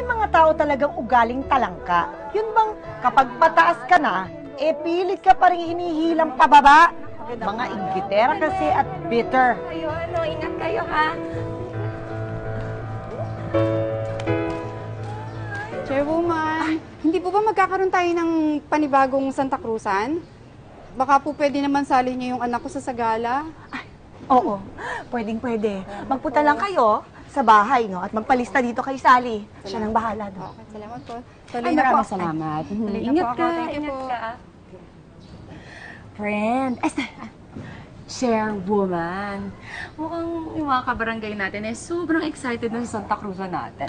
May mga tao talagang ugaling talangka. Yun bang kapag mataas ka na, pilit ka pa rin hinihilang pababa? Mga inggitera kasi at bitter. Kayo, ingat kayo, ha? Chairwoman, hindi po ba magkakaroon tayo ng panibagong Santa Cruzan? Baka po pwede naman sali niyo yung anak ko sa sagala. Oo, pwedeng-pwede. Magpunta lang kayo sa bahay, no? At magpalista dito kay Sally. Siya nang bahala, no? Okay, salamat po. Ay, maraming salamat. Ingat ka. Ingat ka, ah. Friend. Chairwoman. Mukhang yung mga kabarangay natin sobrang excited na sa Santa Cruz natin.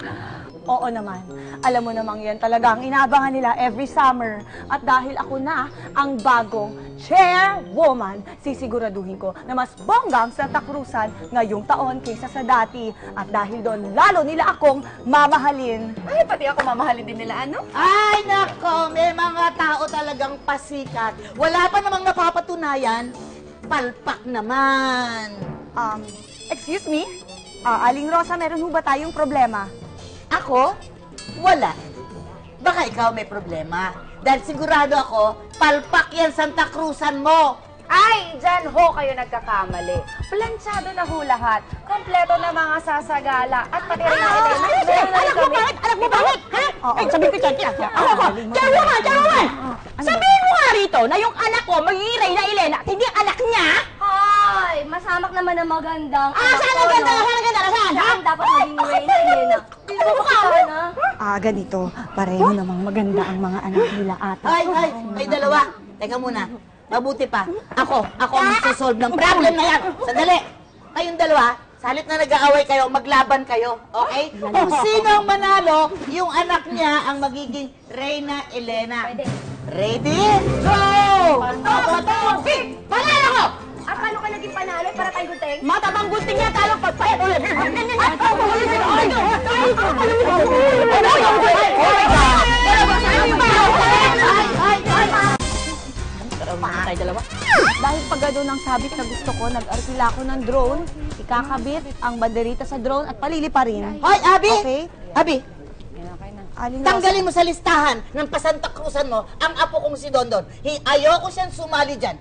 Oo naman. Alam mo namang yan talaga ang inaabangan nila every summer. At dahil ako na ang bagong chairwoman, sisiguraduhin ko na mas bonggang Santa Cruzan ngayong taon kaysa sa dati. At dahil doon, lalo nila akong mamahalin. Ay, pati ako mamahalin din nila, ano? Ay, nako, may mga tao talagang pasikat. Wala pa namang napapatunayan. Palpak naman. Excuse me? Aling Rosa, meron ho ba tayong problema? Ako? Wala. Baka ikaw may problema. Dahil sigurado ako, palpak yan Santa Cruzan mo. Ay, dyan ho kayo nagkakamali. Planchado na ho lahat. Kompleto na mga sasagala. At pati rin na Elena. Anak mo bakit? Anak mo bakit? Ha? Oo. Ay, sabihin ko dyan. Chairwoman! Sabihin mo nga rito na yung anak ko magiging Reyna Elena at hindi ang anak niya. Hoy, masamak naman ang magandang. Saan ang ganda? Saan ang ganda? Saan? Saan dapat maging Reyna Elena? Mukha mo. Ganito. Pareho namang maganda ang mga anak nila ata. Ay, dalawa. Teka muna. Mabuti pa. Ako ang magsasolve ng problem na yan. Sandali. Kayong dalawa, salit na nag-aaway kayo, maglaban kayo. Okay? Kung sino ang manalo, yung anak niya ang magiging Reyna Elena. Ready? Go! Panalo ko! Akala ko naging panalo para tayong gunting? Matabang gunting niya, talo pagpayat ulit. Dahil pag gano'n ang sabit na gusto ko, nag-arkila ako ng drone, ikakabit ang banderita sa drone at paliliparin. Hoy, Abi! Okay? Abi, Aling Rosa. tanggalin mo sa listahan ng pasanta Cruzan mo ang apo kong si Dondon. Ayoko siyang sumali dyan.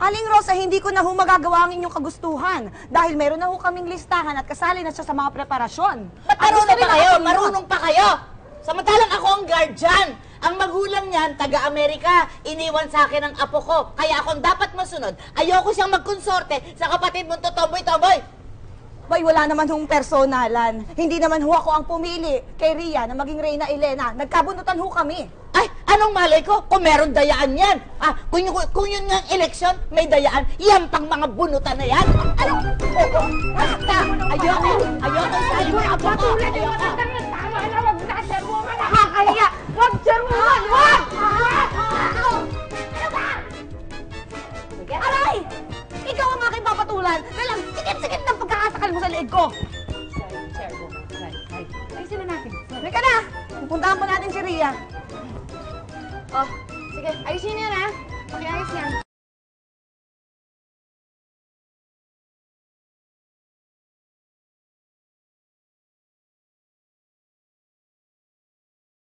Aling Rosa, hindi ko na ho magagawa ang inyong kagustuhan dahil meron na ho kaming listahan at kasali na siya sa mga preparasyon. Ba't marunong pa kayo? Marunong pa kayo? Samantalang ako ang guardian. Ang magulang niyan, taga-Amerika, iniwan sa akin ang apo ko. Kaya akong dapat masunod. Ayoko siyang magkonsorte sa kapatid mong totomboy-tomboy. Bay, wala naman hong personalan. Hindi naman ho ako ang pumili kay Ria na maging Reyna Elena. Nagkabunutan ho kami. Ay, anong malay ko kung meron dayaan yan? Kung yun nga ang eleksyon, may dayaan, yan pang mga bunutan na yan. Ano? Basta, ayoko sa'yo yung apo ko. Ayoko. Nakakahiya! Huwag chairwoman! Huwag! Aray! Ikaw ang aking papatulan dahil ang sikit-sikit ng pagkakasakal mo sa leeg ko. Ayusin na natin. Halika na! Pupuntahan pa natin si Ria. Oh, sige. Ayusin niyo na. Pakiayos yan.